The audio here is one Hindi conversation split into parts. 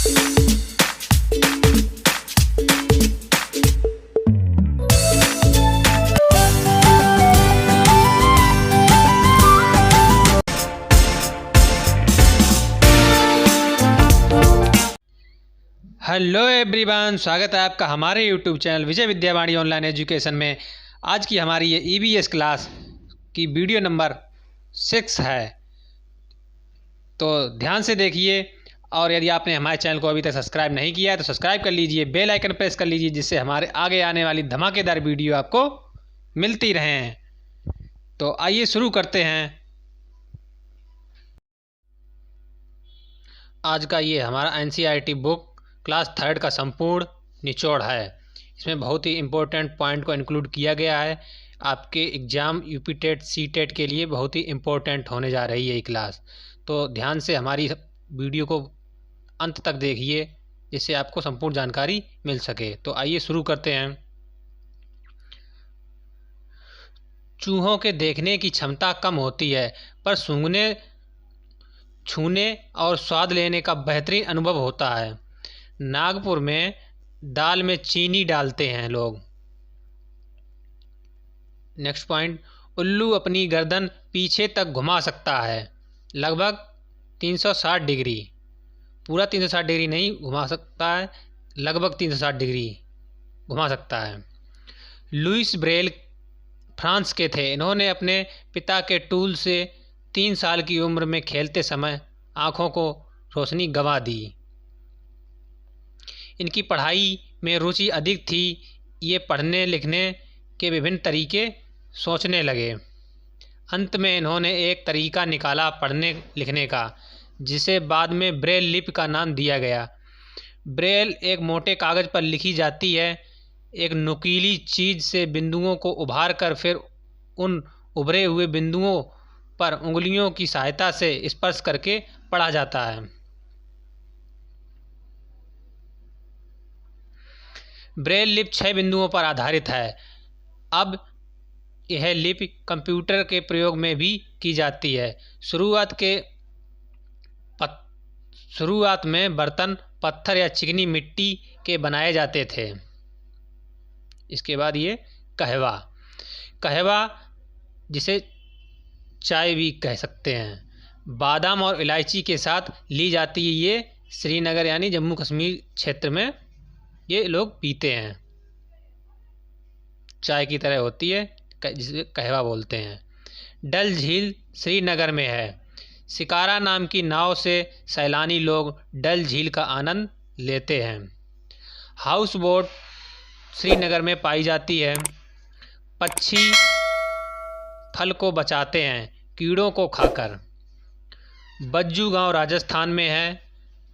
हेलो एवरीवन, स्वागत है आपका हमारे यूट्यूब चैनल विजय विद्यावाणी ऑनलाइन एजुकेशन में। आज की हमारी ये ईवीएस क्लास की वीडियो नंबर 6 है, तो ध्यान से देखिए। और यदि आपने हमारे चैनल को अभी तक सब्सक्राइब नहीं किया है तो सब्सक्राइब कर लीजिए, बेल आइकन प्रेस कर लीजिए, जिससे हमारे आगे आने वाली धमाकेदार वीडियो आपको मिलती रहें। तो आइए शुरू करते हैं। आज का ये हमारा एनसीईआरटी बुक क्लास 3 का संपूर्ण निचोड़ है। इसमें बहुत ही इम्पोर्टेंट पॉइंट को इंक्लूड किया गया है। आपके exam UP TET C TET के लिए बहुत ही इम्पोर्टेंट होने जा रही है ये क्लास। तो ध्यान से हमारी वीडियो को अंत तक देखिए, जिससे आपको संपूर्ण जानकारी मिल सके। तो आइए शुरू करते हैं। चूहों के देखने की क्षमता कम होती है, पर सूंघने, छूने और स्वाद लेने का बेहतरीन अनुभव होता है। नागपुर में दाल में चीनी डालते हैं लोग। नेक्स्ट पॉइंट, उल्लू अपनी गर्दन पीछे तक घुमा सकता है, लगभग 360 डिग्री। पूरा 360 डिग्री नहीं घुमा सकता है, लगभग 360 डिग्री घुमा सकता है। लुइस ब्रेल फ्रांस के थे। इन्होंने अपने पिता के टूल से 3 साल की उम्र में खेलते समय आँखों को रोशनी गंवा दी। इनकी पढ़ाई में रुचि अधिक थी। ये पढ़ने लिखने के विभिन्न तरीके सोचने लगे। अंत में इन्होंने एक तरीका निकाला पढ़ने लिखने का, जिसे बाद में ब्रेल लिपि का नाम दिया गया। ब्रेल एक मोटे कागज़ पर लिखी जाती है। एक नुकीली चीज़ से बिंदुओं को उभार कर फिर उन उभरे हुए बिंदुओं पर उंगलियों की सहायता से स्पर्श करके पढ़ा जाता है। ब्रेल लिपि 6 बिंदुओं पर आधारित है। अब यह लिपि कंप्यूटर के प्रयोग में भी की जाती है। शुरुआत में बर्तन पत्थर या चिकनी मिट्टी के बनाए जाते थे। इसके बाद ये कहवा, जिसे चाय भी कह सकते हैं, बादाम और इलायची के साथ ली जाती है। ये श्रीनगर यानी जम्मू कश्मीर क्षेत्र में ये लोग पीते हैं, चाय की तरह होती है, जिसे कहवा बोलते हैं। डल झील श्रीनगर में है। शिकारा नाम की नाव से सैलानी लोग डल झील का आनंद लेते हैं। हाउस बोट श्रीनगर में पाई जाती है। पक्षी फल को बचाते हैं कीड़ों को खाकर। बज्जू गांव राजस्थान में है।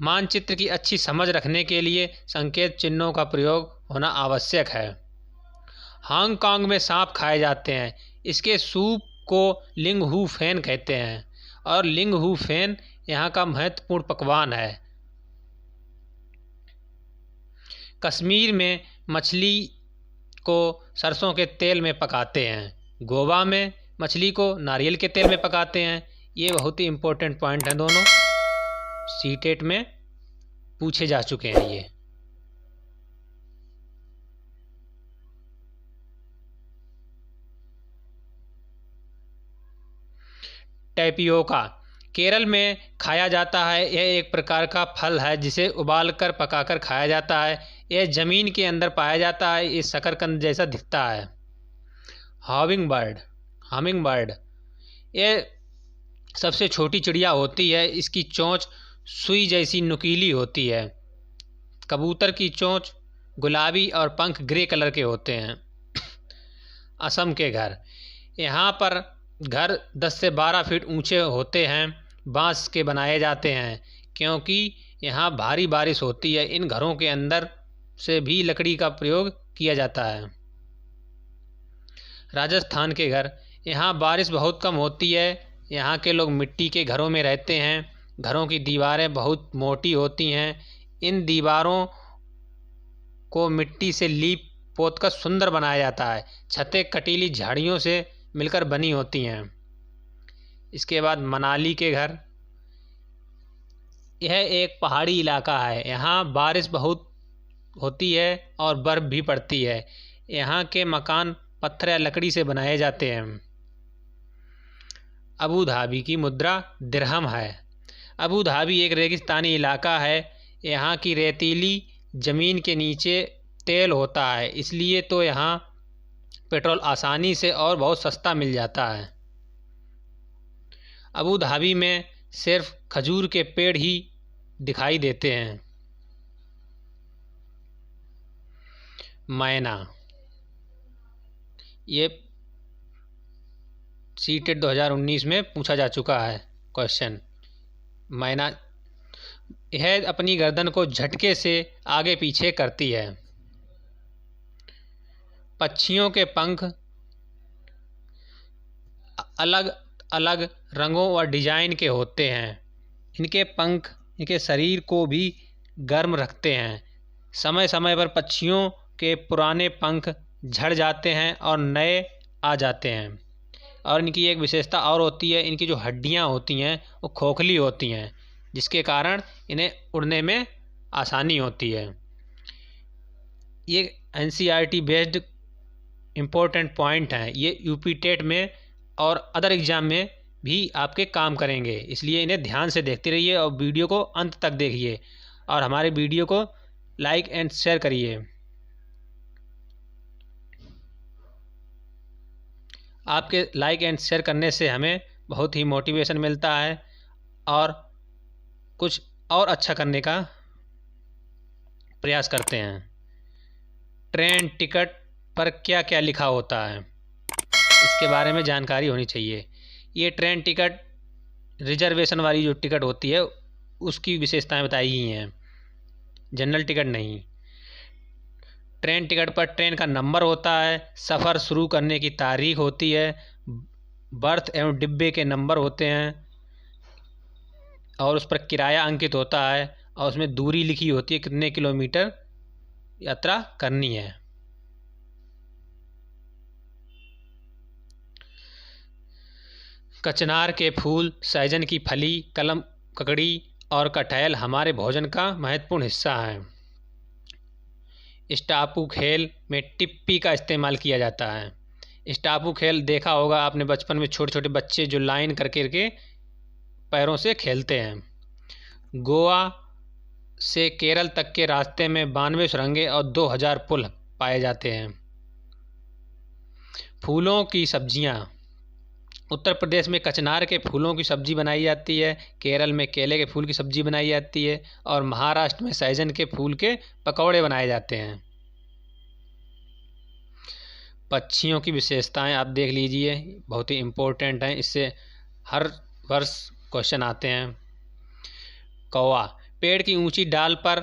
मानचित्र की अच्छी समझ रखने के लिए संकेत चिन्हों का प्रयोग होना आवश्यक है। हांगकांग में सांप खाए जाते हैं। इसके सूप को लिंग हू फेन कहते हैं और लिंग हू फेन यहाँ का महत्वपूर्ण पकवान है। कश्मीर में मछली को सरसों के तेल में पकाते हैं। गोवा में मछली को नारियल के तेल में पकाते हैं। ये बहुत ही इम्पोर्टेंट पॉइंट हैं, दोनों सीटेट में पूछे जा चुके हैं। ये टैपियोका केरल में खाया जाता है। यह एक प्रकार का फल है जिसे उबालकर पकाकर खाया जाता है। यह जमीन के अंदर पाया जाता है। ये शकरकंद जैसा दिखता है। हमिंग बर्ड ये सबसे छोटी चिड़िया होती है। इसकी चोंच सुई जैसी नुकीली होती है। कबूतर की चोंच गुलाबी और पंख ग्रे कलर के होते हैं। असम के घर, यहाँ पर घर 10 से 12 फीट ऊंचे होते हैं। बांस के बनाए जाते हैं क्योंकि यहाँ भारी बारिश होती है। इन घरों के अंदर से भी लकड़ी का प्रयोग किया जाता है। राजस्थान के घर, यहाँ बारिश बहुत कम होती है। यहाँ के लोग मिट्टी के घरों में रहते हैं। घरों की दीवारें बहुत मोटी होती हैं। इन दीवारों को मिट्टी से लीप पोत कर सुंदर बनाया जाता है। छतें कटीली झाड़ियों से मिलकर बनी होती हैं। इसके बाद मनाली के घर, यह एक पहाड़ी इलाका है। यहाँ बारिश बहुत होती है और बर्फ़ भी पड़ती है। यहाँ के मकान पत्थर या लकड़ी से बनाए जाते हैं। अबू धाबी की मुद्रा दिरहम है। अबू धाबी एक रेगिस्तानी इलाका है। यहाँ की रेतीली ज़मीन के नीचे तेल होता है, इसलिए तो यहाँ पेट्रोल आसानी से और बहुत सस्ता मिल जाता है। अबू धाबी में सिर्फ खजूर के पेड़ ही दिखाई देते हैं। मैना, ये सीटेट 2019 में पूछा जा चुका है क्वेश्चन। मैना यह अपनी गर्दन को झटके से आगे पीछे करती है। पक्षियों के पंख अलग अलग रंगों और डिजाइन के होते हैं। इनके पंख इनके शरीर को भी गर्म रखते हैं। समय समय पर पक्षियों के पुराने पंख झड़ जाते हैं और नए आ जाते हैं। और इनकी एक विशेषता और होती है, इनकी जो हड्डियां होती हैं वो खोखली होती हैं, जिसके कारण इन्हें उड़ने में आसानी होती है। ये NCERT बेस्ड इम्पोर्टेंट पॉइंट हैं। ये यूपी टेट में और अदर एग्ज़ाम में भी आपके काम करेंगे, इसलिए इन्हें ध्यान से देखते रहिए और वीडियो को अंत तक देखिए और हमारे वीडियो को लाइक एंड शेयर करिए। आपके लाइक एंड शेयर करने से हमें बहुत ही मोटिवेशन मिलता है और कुछ और अच्छा करने का प्रयास करते हैं। ट्रेन टिकट पर क्या क्या लिखा होता है, इसके बारे में जानकारी होनी चाहिए। ये ट्रेन टिकट रिजर्वेशन वाली जो टिकट होती है उसकी विशेषताएं बताई गई हैं, जनरल टिकट नहीं। ट्रेन टिकट पर ट्रेन का नंबर होता है, सफ़र शुरू करने की तारीख होती है, बर्थ एवं डिब्बे के नंबर होते हैं और उस पर किराया अंकित होता है और उसमें दूरी लिखी होती है, कितने किलोमीटर यात्रा करनी है। कचनार के फूल, सहजन की फली, कलम, ककड़ी और कटहल हमारे भोजन का महत्वपूर्ण हिस्सा है। स्टापू खेल में टिप्पी का इस्तेमाल किया जाता है। स्टापू खेल देखा होगा आपने बचपन में, छोटे छोटे बच्चे जो लाइन करके के पैरों से खेलते हैं। गोवा से केरल तक के रास्ते में 92 सुरंगें और 2000 पुल पाए जाते हैं। फूलों की सब्जियां, उत्तर प्रदेश में कचनार के फूलों की सब्जी बनाई जाती है, केरल में केले के फूल की सब्जी बनाई जाती है और महाराष्ट्र में सहजन के फूल के पकौड़े बनाए जाते हैं। पक्षियों की विशेषताएं आप देख लीजिए, बहुत ही इम्पोर्टेंट हैं, इससे हर वर्ष क्वेश्चन आते हैं। कौवा पेड़ की ऊंची डाल पर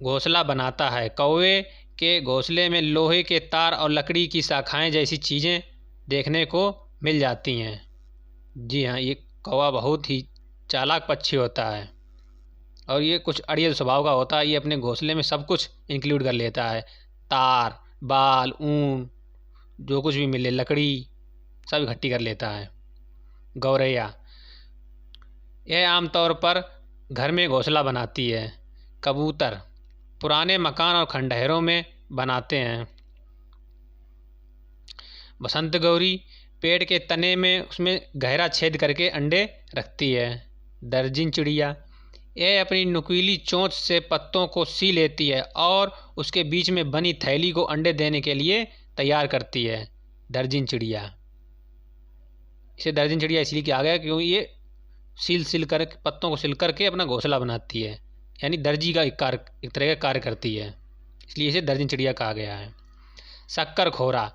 घोंसला बनाता है। कौवे के घोंसले में लोहे के तार और लकड़ी की शाखाएं जैसी चीज़ें देखने को मिल जाती हैं। जी हाँ, ये कौवा बहुत ही चालाक पक्षी होता है और ये कुछ अड़ियल स्वभाव का होता है। ये अपने घोंसले में सब कुछ इंक्लूड कर लेता है, तार, बाल, ऊन, जो कुछ भी मिले, लकड़ी, सब इकट्ठी कर लेता है। गौरैया यह आमतौर पर घर में घोंसला बनाती है। कबूतर पुराने मकान और खंडहरों में बनाते हैं। बसंत गौरी पेड़ के तने में उसमें गहरा छेद करके अंडे रखती है। दर्जिन चिड़िया यह अपनी नुकीली चोंच से पत्तों को सी लेती है और उसके बीच में बनी थैली को अंडे देने के लिए तैयार करती है। दर्जिन चिड़िया, इसे दर्जिन चिड़िया इसलिए कहा गया क्योंकि ये सिल कर पत्तों को सिल करके अपना घोंसला बनाती है, यानी दर्जी का एक तरह का कार्य करती है, इसलिए इसे दर्जन चिड़िया कहा गया है। शक्कर खोरा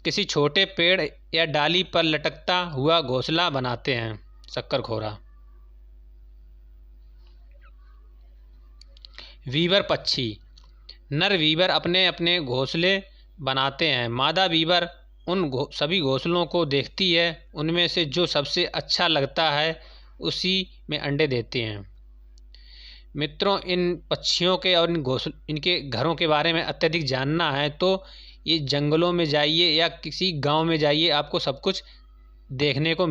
किसी छोटे पेड़ या डाली पर लटकता हुआ घोंसला बनाते हैं। शक्कर खोरा। वीवर पक्षी, नर वीवर अपने अपने घोंसले बनाते हैं। मादा वीवर उन सभी घोंसलों को देखती है, उनमें से जो सबसे अच्छा लगता है उसी में अंडे देते हैं। मित्रों, इन पक्षियों के और इनके घरों के बारे में अत्यधिक जानना है तो ये जंगलों में जाइए या किसी गांव में जाइए, आपको सब कुछ देखने को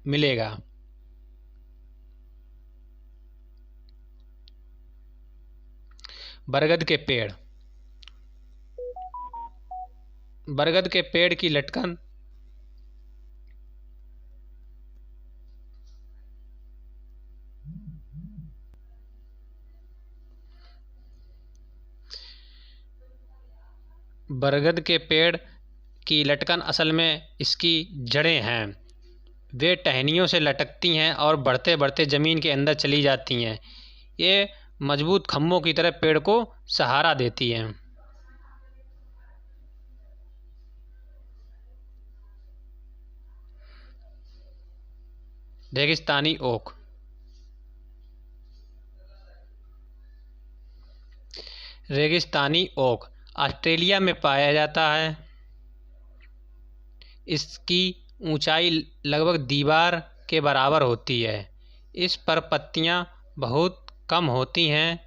मिलेगा। बरगद के पेड़। बरगद के पेड़ की लटकन बरगद के पेड़ की लटकन असल में इसकी जड़ें हैं। वे टहनियों से लटकती हैं और बढ़ते बढ़ते ज़मीन के अंदर चली जाती हैं। ये मजबूत खम्भों की तरह पेड़ को सहारा देती हैं। रेगिस्तानी ओक। रेगिस्तानी ओक ऑस्ट्रेलिया में पाया जाता है। इसकी ऊंचाई लगभग दीवार के बराबर होती है। इस पर पत्तियां बहुत कम होती हैं।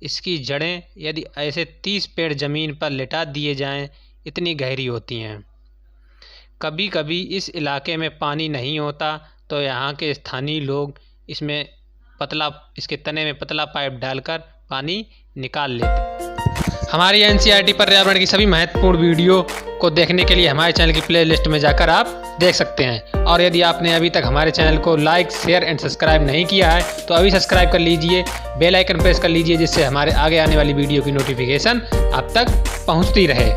इसकी जड़ें यदि ऐसे 30 पेड़ ज़मीन पर लिटा दिए जाएं, इतनी गहरी होती हैं। कभी कभी इस इलाके में पानी नहीं होता तो यहाँ के स्थानीय लोग इसके तने में पतला पाइप डालकर पानी निकाल लेते। हमारी NCERT पर्यावरण की सभी महत्वपूर्ण वीडियो को देखने के लिए हमारे चैनल की प्लेलिस्ट में जाकर आप देख सकते हैं। और यदि आपने अभी तक हमारे चैनल को लाइक, शेयर एंड सब्सक्राइब नहीं किया है तो अभी सब्सक्राइब कर लीजिए, बेल आइकन प्रेस कर लीजिए, जिससे हमारे आगे आने वाली वीडियो की नोटिफिकेशन आप तक पहुंचती रहे।